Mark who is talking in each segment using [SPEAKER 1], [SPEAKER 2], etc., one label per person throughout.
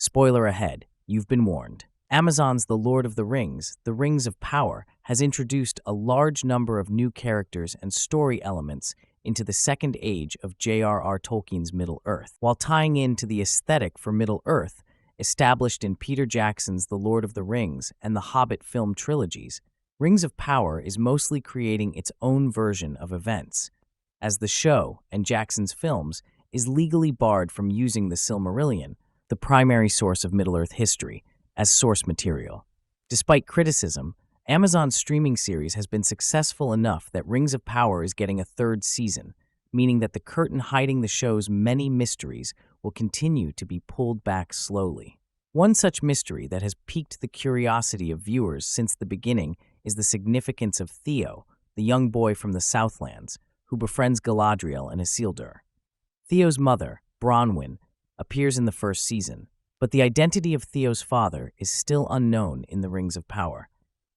[SPEAKER 1] Spoiler ahead, you've been warned. Amazon's The Lord of the Rings of Power, has introduced a large number of new characters and story elements into the second age of J.R.R. Tolkien's Middle-earth, while tying into the aesthetic for Middle-earth, established in Peter Jackson's The Lord of the Rings and the Hobbit film trilogies. Rings of Power is mostly creating its own version of events, as the show and Jackson's films is legally barred from using the Silmarillion, the primary source of Middle-earth history, as source material. Despite criticism, Amazon's streaming series has been successful enough that Rings of Power is getting a third season, meaning that the curtain hiding the show's many mysteries will continue to be pulled back slowly. One such mystery that has piqued the curiosity of viewers since the beginning is the significance of Theo, the young boy from the Southlands, who befriends Galadriel and Isildur. Theo's mother, Bronwyn, appears in the first season, but the identity of Theo's father is still unknown in the Rings of Power.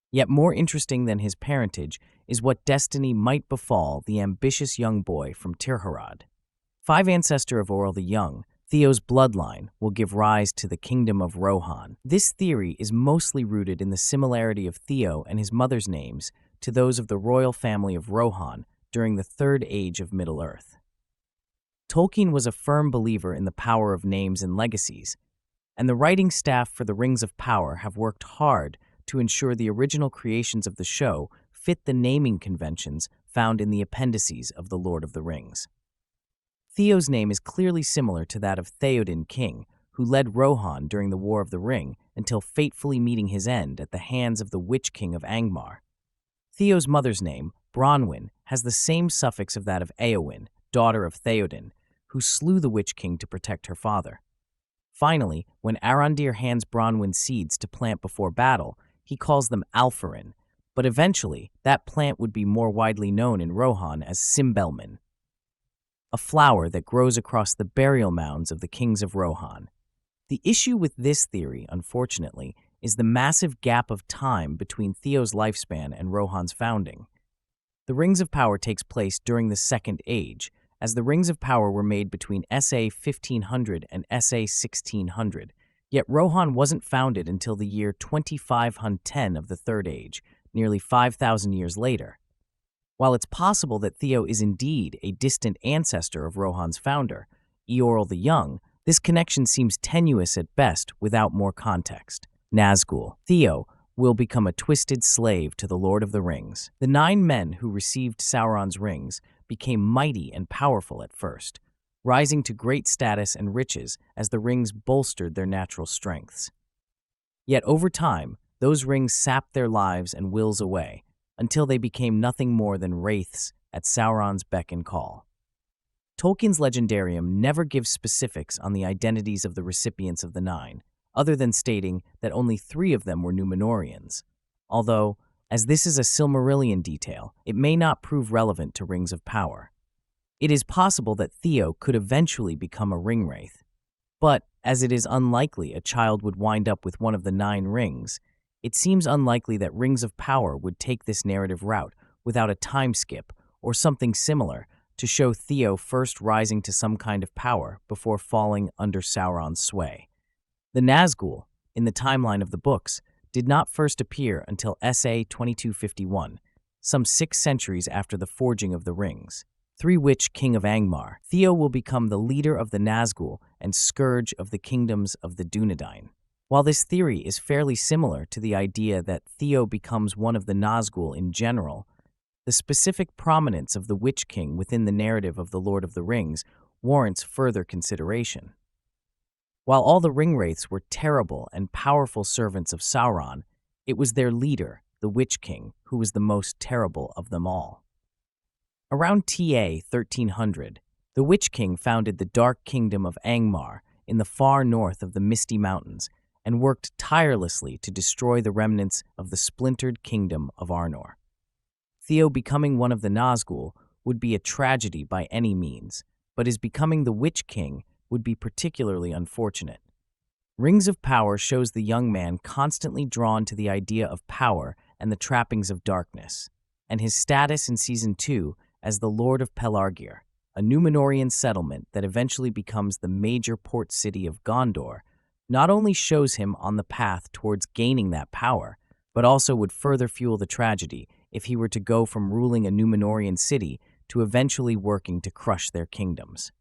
[SPEAKER 1] Yet more interesting than his parentage is what destiny might befall the ambitious young boy from Tirharad. Five ancestor of Orel the Young, Theo's bloodline will give rise to the kingdom of Rohan. This theory is mostly rooted in the similarity of Theo and his mother's names to those of the royal family of Rohan during the Third Age of Middle-earth. Tolkien was a firm believer in the power of names and legacies, and the writing staff for the Rings of Power have worked hard to ensure the original creations of the show fit the naming conventions found in the appendices of The Lord of the Rings. Theo's name is clearly similar to that of Theoden King, who led Rohan during the War of the Ring until fatefully meeting his end at the hands of the Witch-king of Angmar. Theo's mother's name, Bronwyn, has the same suffix of that of Eowyn, daughter of Theoden, who slew the Witch-king to protect her father. Finally, when Arondir hands Bronwyn seeds to plant before battle, he calls them Alpharin, but eventually that plant would be more widely known in Rohan as Simbelmin, a flower that grows across the burial mounds of the kings of Rohan. The issue with this theory, unfortunately, is the massive gap of time between Theo's lifespan and Rohan's founding. The Rings of Power takes place during the Second Age, as the Rings of Power were made between SA 1500 and SA 1600, yet Rohan wasn't founded until the year 2510 of the Third Age, nearly 5,000 years later. While it's possible that Theo is indeed a distant ancestor of Rohan's founder, Eorl the Young, this connection seems tenuous at best without more context. Nazgul. Theo will become a twisted slave to the Lord of the Rings. The 9 men who received Sauron's rings became mighty and powerful at first, rising to great status and riches as the rings bolstered their natural strengths. Yet over time, those rings sapped their lives and wills away, until they became nothing more than wraiths at Sauron's beck and call. Tolkien's legendarium never gives specifics on the identities of the recipients of the 9, other than stating that only 3 of them were Númenóreans, although, as this is a Silmarillion detail, it may not prove relevant to Rings of Power. It is possible that Theo could eventually become a ringwraith, but as it is unlikely a child would wind up with one of the 9 rings, it seems unlikely that Rings of Power would take this narrative route without a time skip or something similar to show Theo first rising to some kind of power before falling under Sauron's sway. The Nazgul, in the timeline of the books, did not first appear until SA 2251, some 6 centuries after the forging of the rings. Witch-king of Angmar. Theo will become the leader of the Nazgul and scourge of the kingdoms of the Dúnedain. While this theory is fairly similar to the idea that Theo becomes one of the Nazgul in general, the specific prominence of the Witch-king within the narrative of The Lord of the Rings warrants further consideration. While all the ringwraiths were terrible and powerful servants of Sauron, it was their leader, the Witch-king, who was the most terrible of them all. Around TA 1300, the Witch-king founded the Dark Kingdom of Angmar in the far north of the Misty Mountains and worked tirelessly to destroy the remnants of the splintered kingdom of Arnor. Theo becoming one of the Nazgul would be a tragedy by any means, but his becoming the Witch-king would be particularly unfortunate. Rings of Power shows the young man constantly drawn to the idea of power and the trappings of darkness, and his status in Season 2 as the Lord of Pelargir, a Númenórean settlement that eventually becomes the major port city of Gondor, not only shows him on the path towards gaining that power, but also would further fuel the tragedy if he were to go from ruling a Númenórean city to eventually working to crush their kingdoms.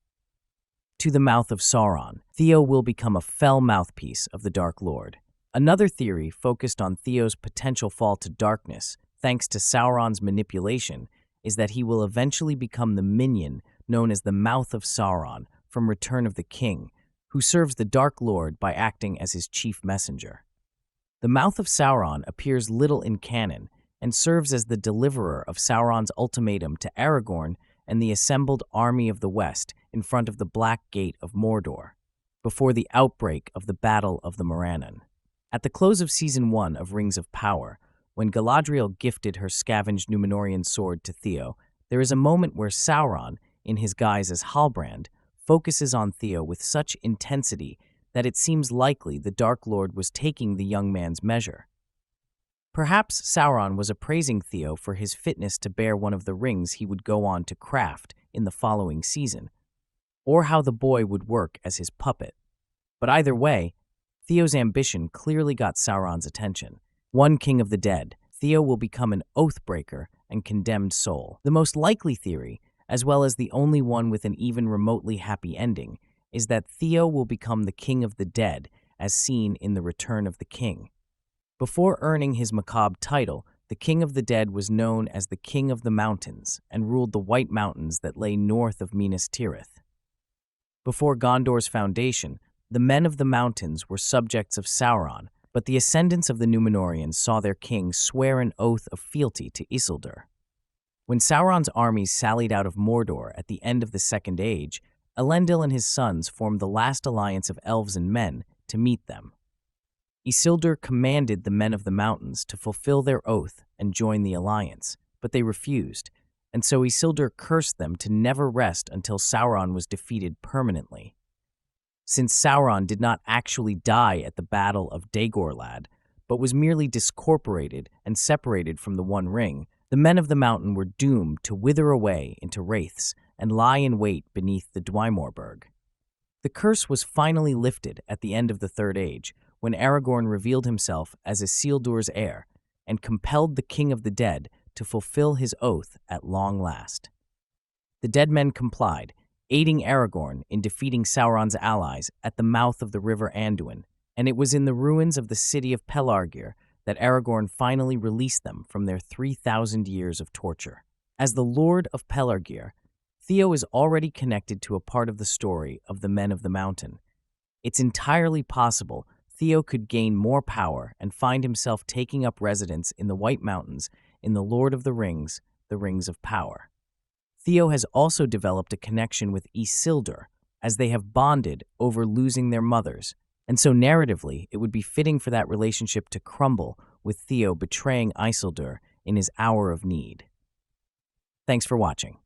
[SPEAKER 1] To the Mouth of Sauron, Theo will become a fell mouthpiece of the Dark Lord. Another theory focused on Theo's potential fall to darkness, thanks to Sauron's manipulation, is that he will eventually become the minion known as the Mouth of Sauron from Return of the King, who serves the Dark Lord by acting as his chief messenger. The Mouth of Sauron appears little in canon and serves as the deliverer of Sauron's ultimatum to Aragorn and the assembled army of the West in front of the Black Gate of Mordor, before the outbreak of the Battle of the Morannon. At the close of Season 1 of Rings of Power, when Galadriel gifted her scavenged Númenórean sword to Theo, there is a moment where Sauron, in his guise as Halbrand, focuses on Theo with such intensity that it seems likely the Dark Lord was taking the young man's measure. Perhaps Sauron was appraising Theo for his fitness to bear one of the rings he would go on to craft in the following season, or how the boy would work as his puppet. But either way, Theo's ambition clearly got Sauron's attention. One king of the dead, Theo will become an oath-breaker and condemned soul. The most likely theory, as well as the only one with an even remotely happy ending, is that Theo will become the king of the dead, as seen in The Return of the King. Before earning his macabre title, the King of the Dead was known as the King of the Mountains and ruled the White Mountains that lay north of Minas Tirith. Before Gondor's foundation, the Men of the Mountains were subjects of Sauron, but the ascendants of the Númenóreans saw their king swear an oath of fealty to Isildur. When Sauron's armies sallied out of Mordor at the end of the Second Age, Elendil and his sons formed the last alliance of elves and men to meet them. Isildur commanded the Men of the Mountains to fulfill their oath and join the alliance, but they refused, and so Isildur cursed them to never rest until Sauron was defeated permanently. Since Sauron did not actually die at the Battle of Dagorlad, but was merely discorporated and separated from the One Ring, the Men of the Mountain were doomed to wither away into wraiths and lie in wait beneath the Dweimorberg. The curse was finally lifted at the end of the Third Age, when Aragorn revealed himself as Isildur's heir and compelled the King of the Dead to fulfill his oath at long last. The dead men complied, aiding Aragorn in defeating Sauron's allies at the mouth of the river Anduin, and it was in the ruins of the city of Pelargir that Aragorn finally released them from their 3,000 years of torture. As the Lord of Pelargir, Theo is already connected to a part of the story of the Men of the Mountain. It's entirely possible Theo could gain more power and find himself taking up residence in the White Mountains in The Lord of the Rings, The Rings of Power. Theo has also developed a connection with Isildur, as they have bonded over losing their mothers, and so narratively it would be fitting for that relationship to crumble with Theo betraying Isildur in his hour of need. Thanks for watching.